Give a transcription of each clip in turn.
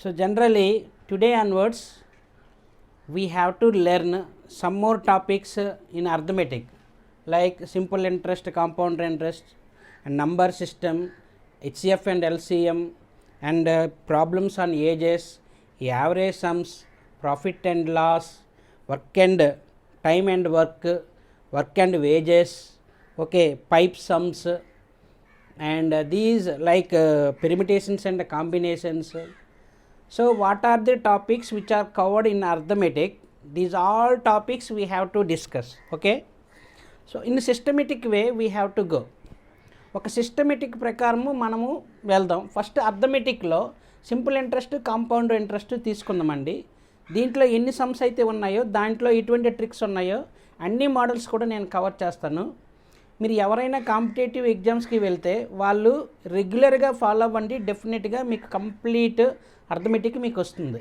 So generally today onwards we have to learn some more topics in arithmetic like simple interest, compound interest, and number system, HCF and LCM, and problems on ages, average sums, profit and loss, work and time and work and wages, okay, pipe sums, and these like permutations and combinations. So what are the topics which are covered in arithmetic? These all topics we have to discuss, okay. So in a systematic way we have to go. ఒక systematic ప్రకారము మనము వెళ్దాం. First అర్థమెటిక్లో simple interest, compound interest తీసుకుందామండి. దీంట్లో ఎన్ని sums అయితే ఉన్నాయో, దాంట్లో ఎటువంటి ట్రిక్స్ ఉన్నాయో అన్ని మోడల్స్ కూడా నేను కవర్ చేస్తాను. మీరు ఎవరైనా కాంపిటేటివ్ ఎగ్జామ్స్కి వెళ్తే వాళ్ళు రెగ్యులర్గా ఫాలో అవ్వండి, డెఫినెట్గా మీకు కంప్లీట్ అర్థమెటిక్ మీకు వస్తుంది.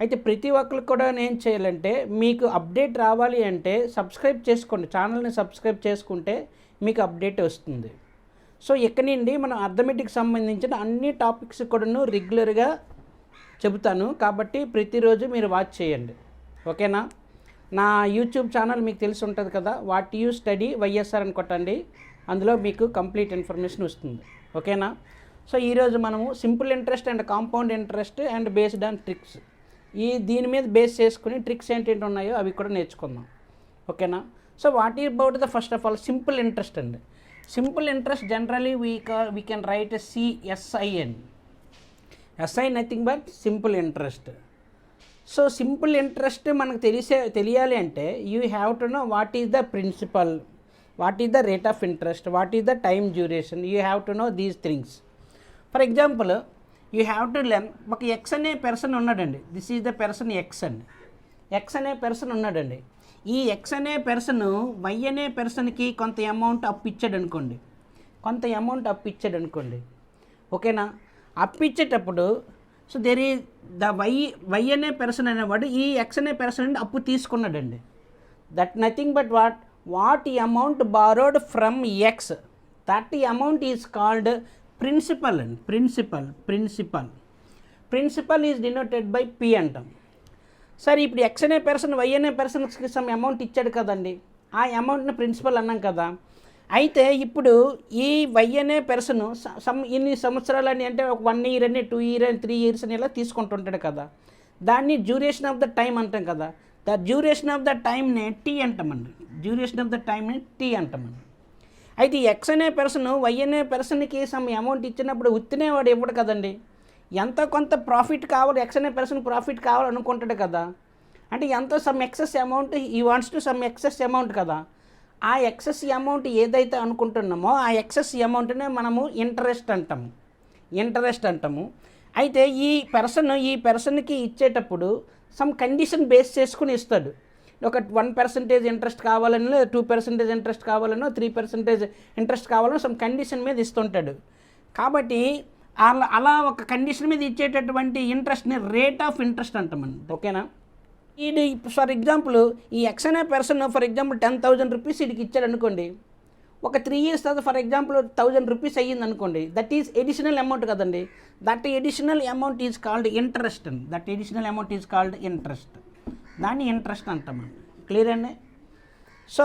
అయితే ప్రతి ఒక్కరికి కూడా నేను చేయాలంటే మీకు అప్డేట్ రావాలి అంటే సబ్స్క్రైబ్ చేసుకోండి, ఛానల్ని సబ్స్క్రైబ్ చేసుకుంటే మీకు అప్డేట్ వస్తుంది. సో ఇక్కడి నుండి మనం అర్థమెటిక్ సంబంధించిన అన్ని టాపిక్స్ కూడాను రెగ్యులర్గా చెబుతాను, కాబట్టి ప్రతిరోజు మీరు వాచ్ చేయండి, ఓకేనా. నా యూట్యూబ్ ఛానల్ మీకు తెలిసి ఉంటుంది కదా, వాట్ యూ స్టడీ వైఎస్ఆర్ అని కొట్టండి, అందులో మీకు కంప్లీట్ ఇన్ఫర్మేషన్ వస్తుంది, ఓకేనా. సో ఈరోజు మనము simple interest and compound interest and based on tricks, దీని మీద బేస్ చేసుకుని ట్రిక్స్ ఏంటంటే ఉన్నాయో అవి కూడా నేర్చుకుందాం, ఓకేనా. So what is about the first of all simple interest అండి. Simple interest generally we can write CSIN. SI nothing but simple interest. So simple interest మనకు తెలియాలి అంటే you have to know what is the principal, what is the rate of interest, what is the time duration, you have to know these things. For example you have to learn, ఒక X అనే person ఉన్నాడండి, this is the person X అండి. X అనే person ఉన్నాడండి. ఈ X అనే person Y అనే పర్సన్కి కొంత అమౌంట్ అప్పు ఇచ్చాడు అనుకోండి, ఓకేనా. అప్పు ఇచ్చేటప్పుడు సో దెర్ ఈ ద వై అనే పర్సన్ అనేవాడు ఈ ఎక్స్ అనే పర్సన్ నుండి అప్పు తీసుకున్నాడండి. దట్ నథింగ్ బట్ వాట్ ఈ amount borrowed from X, that ఈ అమౌంట్ ఈజ్ కాల్డ్ ప్రిన్సిపల్ అండి. Principal is denoted by P అంటాం. సరే ఇప్పుడు ఎక్స్ అనే పర్సన్ వై అనే పర్సన్కి సమ్ అమౌంట్ ఇచ్చాడు కదండి, ఆ అమౌంట్ని ప్రిన్సిపల్ అన్నాం కదా. అయితే ఇప్పుడు ఈ వై అనే పర్సన్ ఇన్ని సంవత్సరాలని అంటే ఒక 1 year అని 2 years అని 3 years అని ఇలా తీసుకుంటుంటాడు కదా, దాన్ని డ్యూరేషన్ ఆఫ్ ద టైం అంటాం కదా. ద డ్యూరేషన్ ఆఫ్ ద టైంని టీ అంటామండి. అయితే ఎక్స్ అనే పర్సన్ వై అనే పర్సన్కి సమ్ అమౌంట్ ఇచ్చినప్పుడు ఉత్తినేవాడు ఇవ్వడు కదండి, ఎంతో కొంత ప్రాఫిట్ కావాలి, ఎక్స్ అనే పర్సన్ ప్రాఫిట్ కావాలనుకుంటాడు కదా. అంటే ఎంతో సమ్ ఎక్సెస్ అమౌంట్ ఈ wants to some excess amount కదా. ఆ ఎక్సెస్ అమౌంట్ ఏదైతే అనుకుంటున్నామో ఆ ఎక్సెస్ అమౌంట్నే మనము ఇంట్రెస్ట్ అంటాము. అయితే ఈ పర్సన్కి ఇచ్చేటప్పుడు సమ్ కండిషన్ బేస్ చేసుకుని ఇస్తాడు. ఒక 1% ఇంట్రెస్ట్ కావాలనో, 2% ఇంట్రెస్ట్ కావాలనో, 3% ఇంట్రెస్ట్ కావాలనో సమ్ కండిషన్ మీద ఇస్తుంటాడు. కాబట్టి అలా ఒక కండిషన్ మీద ఇచ్చేటటువంటి ఇంట్రెస్ట్ని రేట్ ఆఫ్ ఇంట్రెస్ట్ అంటామండి, ఓకేనా. ఇది ఫర్ ఎగ్జాంపుల్ ఈ ఎక్స్ అనే పర్సన్ ఫర్ ఎగ్జాంపుల్ 10,000 రూపీస్ వీడికి ఇచ్చాడు అనుకోండి, ఒక 3 years తర్వాత ఫర్ ఎగ్జాంపుల్ 1,000 రూపీస్ అయ్యింది అనుకోండి, దట్ ఈజ్ ఎడిషనల్ అమౌంట్ కదండి. That additional amount is called interest అండి. దాన్ని ఇంట్రెస్ట్ అంటామండి, క్లియర్ అండి. So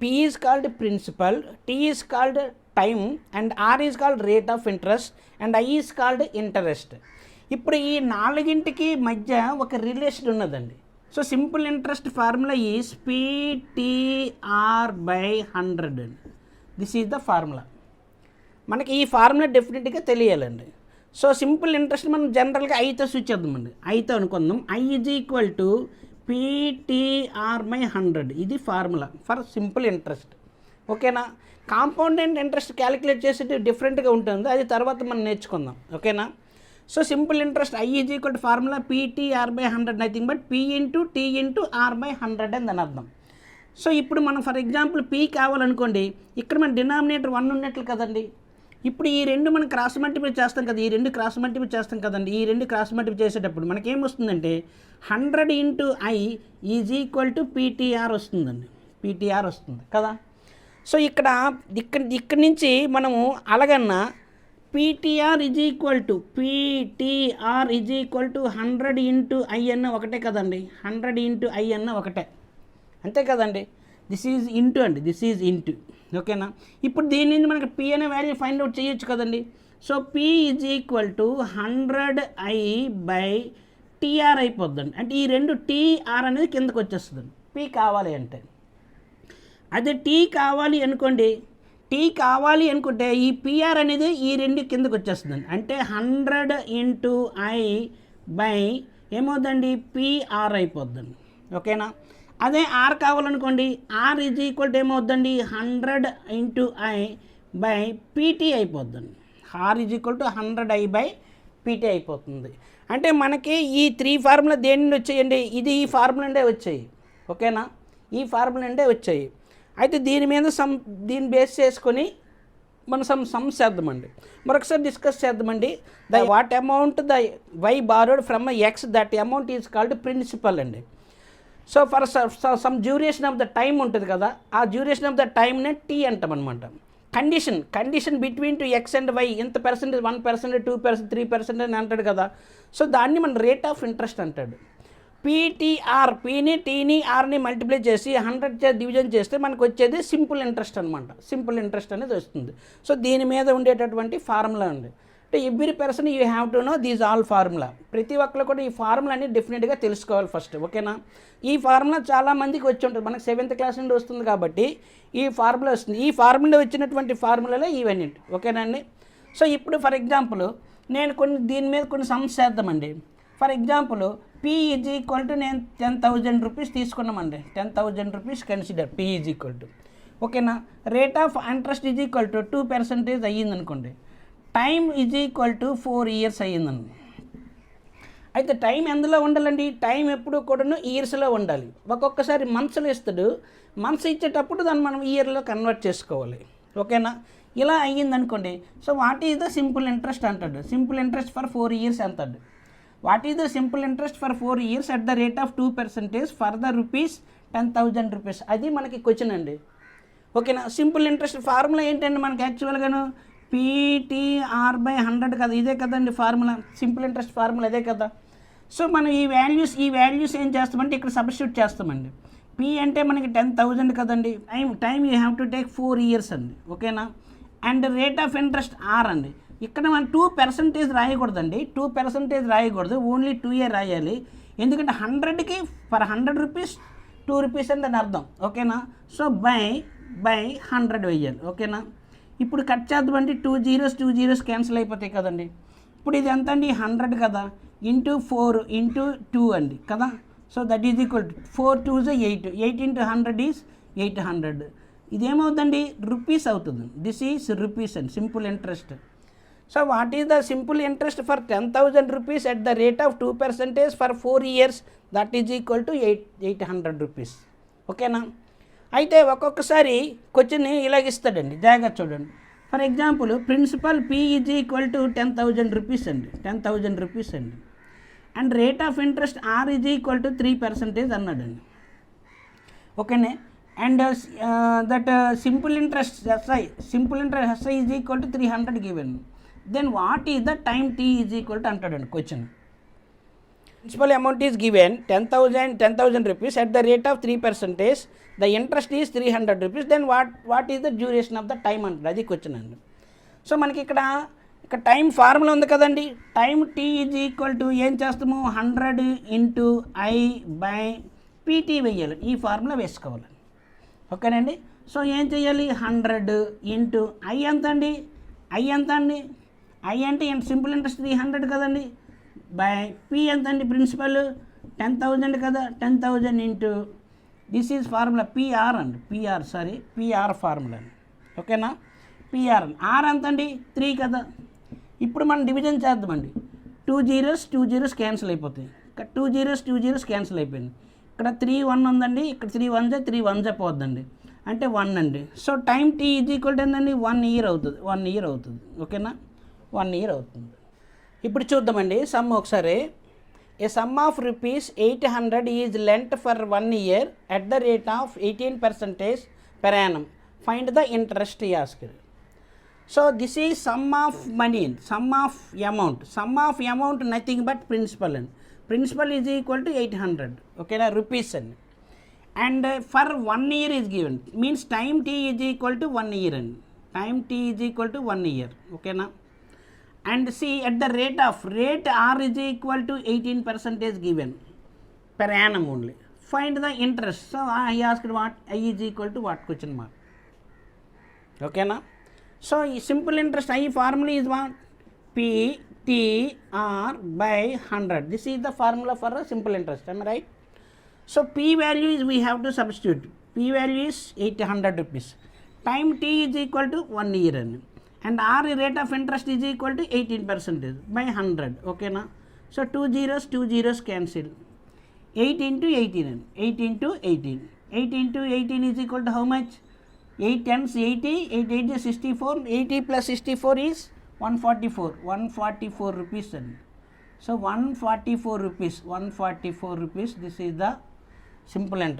P is called principal, T is called time, and R is called rate of interest, and I is called interest. ఇప్పుడు ఈ 4గింటికి మధ్య ఒక రిలేషన్ ఉన్నదండి. So simple interest formula is PTR/100 అండి. This is the formula. మనకి ఈ formula డెఫినెట్గా తెలియాలండి. సో సింపుల్ ఇంట్రెస్ట్ మనం జనరల్గా ఐతో సూచిద్దామండి, ఐతో అనుకుందాం. I is equal to PTR/100, ఇది ఫార్ములా ఫర్ సింపుల్ ఇంట్రెస్ట్, ఓకేనా. కాంపౌండ్ ఇంట్రెస్ట్ క్యాలిక్యులేట్ చేసేది డిఫరెంట్గా ఉంటుంది, అది తర్వాత మనం నేర్చుకుందాం, ఓకేనా. So simple interest I is equal to formula PTR/100 nothing but P into T into R/100 అని దాని అర్థం. సో ఇప్పుడు మనం ఫర్ ఎగ్జాంపుల్ P కావాలనుకోండి, ఇక్కడ మన డినామినేటర్ 1 ఉన్నట్లు కదండి. ఇప్పుడు ఈ రెండు మనం క్రాస్ మల్టిప్లై చేస్తాం కదా, ఈ రెండు క్రాస్ మల్టిప్లై చేసేటప్పుడు మనకేమొస్తుందంటే 100 into I is equal to PTR వస్తుందండి, PTR వస్తుంది కదా. సో ఇక్కడ నుంచి మనము అలాగన్నా PTR is equal to 100 into I అన్న ఒకటే కదండి, 100 ఇంటూ ఐ అన్న ఒకటే, అంతే కదండి. దిస్ ఈజ్ ఇంటూ అండి, దిస్ ఈజ్ ఇంటూ, ఓకేనా. ఇప్పుడు దీని నుంచి మనకి పి అనే వాల్యూ ఫైండ్ అవుట్ చేయొచ్చు కదండి. So P is equal to 100i by TR అయిపోద్దండి. అంటే ఈ రెండు టీఆర్ అనేది కిందకు వచ్చేస్తుందండి పి కావాలి అంటే. అదే టీ కావాలి అనుకోండి, టీ కావాలి అనుకుంటే ఈ పిఆర్ అనేది ఈ రెండు కిందకు వచ్చేస్తుందండి. అంటే 100 ఇంటూ ఐ బై ఏమవుతుందండి పిఆర్ అయిపోద్దండి, ఓకేనా. అదే ఆర్ కావాలనుకోండి, ఆర్ ఈజ్ ఈక్వల్ టు ఏమవుద్దండి 100 ఇంటూ ఐ బై పీటీ అయిపోద్దండి. R is equal to 100i by PT అయిపోతుంది. అంటే మనకి ఈ 3 ఫార్ములా దేని నుండి వచ్చాయండి, ఇది ఈ ఫార్ములా నుండే వచ్చాయి, ఓకేనా, ఈ ఫార్ములా నుండే వచ్చాయి. అయితే దీని మీద దీన్ని బేస్ చేసుకొని మనం సమ్స్ చేద్దామండి. మరొకసారి డిస్కస్ చేద్దామండి. The what amount the Y borrowed from X, that amount is called principal అండి. So for some duration of the time ఉంటుంది కదా, ఆ డ్యూరేషన్ ఆఫ్ ద టైంనే టీ అంటాం అనమాట. Condition between two X and Y ఇంత percentage, 1%, 2%, 3% అని అంటాడు కదా. సో దాన్ని మన రేట్ ఆఫ్ ఇంట్రెస్ట్ అంటాడు. పీటీఆర్, పీని టీని ఆర్ని మల్టిప్లై చేసి 100 డివిజన్ చేస్తే మనకు వచ్చేది సింపుల్ ఇంట్రెస్ట్ అనమాట. సింపుల్ ఇంట్రెస్ట్ అనేది వస్తుంది. సో దీని మీద ఉండేటటువంటి ఫార్ములా అండి. అంటే every person you have to know these all formula. ప్రతి ఒక్కరు కూడా ఈ ఫార్ములా అనేది డెఫినెట్గా తెలుసుకోవాలి ఫస్ట్, ఓకేనా. ఈ ఫార్ములా చాలామందికి వచ్చి ఉంటుంది, మనకు 7th క్లాస్ నుండి వస్తుంది కాబట్టి ఈ ఫార్ములా వస్తుంది. ఈ ఫార్ములా వచ్చినటువంటి ఫార్ములాలో ఇవన్నీ, ఓకేనా అండి. సో ఇప్పుడు ఫర్ ఎగ్జాంపుల్ నేను దీని మీద కొన్ని సమ్స్ చేద్దామండి. For example P is equal to నేను 10,000 రూపీస్ తీసుకున్నామండి. 10,000 rupees consider P is equal to, ఓకేనా. Rate of interest is equal to 2% అయ్యిందనుకోండి. Time is equal to 4 years అయ్యిందండి. అయితే టైం ఎందులో ఉండాలండి, టైం ఎప్పుడు కూడాను ఇయర్స్లో ఉండాలి. ఒక్కొక్కసారి మంత్స్లో ఇస్తాడు, మంత్స్ ఇచ్చేటప్పుడు దాన్ని మనం ఇయర్లో కన్వర్ట్ చేసుకోవాలి, ఓకేనా. ఇలా అయ్యిందనుకోండి. So what is the simple interest అంటాడు. సింపుల్ ఇంట్రెస్ట్ ఫర్ 4 years అంటాడు. What is the simple interest for 4 years at the rate of 2% for the rupees 10,000 rupees. అది మనకి క్వశ్చన్ అండి, ఓకేనా. సింపుల్ ఇంట్రెస్ట్ ఫార్ములా ఏంటండి మనకి యాక్చువల్గాను పీటీఆర్ బై 100 కదా, ఇదే కదండి ఫార్ములా. సింపుల్ ఇంట్రెస్ట్ ఫార్ములా అదే కదా. సో మనం ఈ వాల్యూస్ ఏం చేస్తామంటే ఇక్కడ సబ్స్టిట్యూట్ చేస్తామండి. పీ అంటే మనకి 10,000 కదండి, time you have to take 4 years అండి, ఓకేనా. And rate of interest R అండి. ఇక్కడ మనం 2% రాయకూడదండి, 2% రాయకూడదు, ఓన్లీ 2 రాయాలి. ఎందుకంటే 100కి ఫర్ 100 రూపీస్ 2 రూపీస్ అని దాని అర్థం, ఓకేనా. సో బై 100 వేయాలి, ఓకేనా. ఇప్పుడు కట్ చేద్దామండి, 2 zeros క్యాన్సిల్ అయిపోతాయి కదండి. ఇప్పుడు ఇది ఎంత అండి 100 కదా, ఇంటూ 4 ఇంటూ 2 అండి కదా. So that is equal to 4 2s 8, 8 into 100 is 800. ఇదేమవుతుందండి రూపీస్ అవుతుంది. దిస్ ఈజ్ రూపీస్ అండి simple interest. So what is the simple interest for 10,000 rupees at the rate of 2% for 4 years, that is equal to 800 rupees, ఓకేనా. అయితే ఒక్కొక్కసారి question ఇలాగిస్తాడండి, జాగ్రత్త చూడండి. For example principal P is equal to 10,000 rupees అండి, 10,000 rupees అండి. And rate of interest R is equal to 3% అన్నాడండి, ఓకేనే. And that simple interest SI is equal to 300 given. Then what is the time T is equal to అంటాడండి question. Principal amount is given 10,000 rupees at the rate of 3%, the interest is 300 rupees. Then what is the duration of the time అంటాడు, అది question అండి. So మనకి ఇక్కడ time formula ఉంది కదండి. Time T is equal to ఏం చేస్తాము 100 into I by PT వేయాలి, ఈ ఫార్ములా వేసుకోవాలి, ఓకేనండి. సో ఏం చేయాలి 100 ఇంటూ ఐ ఎంత అండి, ఐ అంటే సింపుల్ ఇంట్రెస్ట్ 300 కదండి, బై పీ ఎంత అండి ప్రిన్సిపల్ 10,000 కదా, 10,000 into this is formula PR అండి, పిఆర్ ఫార్ములా అండి, ఓకేనా. పిఆర్ ఆర్ ఎంత అండి 3 కదా. ఇప్పుడు మనం డివిజన్ చేద్దామండి. 2 zeros క్యాన్సిల్ అయిపోతాయి, ఇక్కడ 2 zeros క్యాన్సిల్ అయిపోయింది. ఇక్కడ 3 1 ఉందండి, ఇక్కడ 3 1 పోద్దండి, అంటే 1 అండి. So time T is equal to ఏంటండి 1 year అవుతుంది, 1 year అవుతుంది, ఓకేనా, 1 year అవుతుంది. ఇప్పుడు చూద్దామండి సమ్ ఒకసారి. A sum of rupees 800 is lent for 1 year at the rate of 18% per annum. Find the interest asked. So this is sum of money, sum of amount nothing but principal. Principal is equal to 800, okay na, rupees. And for 1 year is given, means time t is equal to 1 year, time t is equal to 1 year, okay na. And see, at the rate r is equal to 18% is given per annum only. Find the interest. So I asked what, I is equal to what, question mark, okay na. So simple interest I formula is what, p t r by 100. This is the formula for a simple interest, am I right? So p value is, we have to substitute, p value is 800 rupees, time t is equal to 1 year, and r rate of interest is equal to 18% by 100, okay na. So 2 zeros cancel, 8 into 18, 8 into 18, 8 into 18 is equal to how much, 8 times 80, 8 8 is 64, 80 plus 64 is 144 rupees. So 144 rupees, this is the simple interest.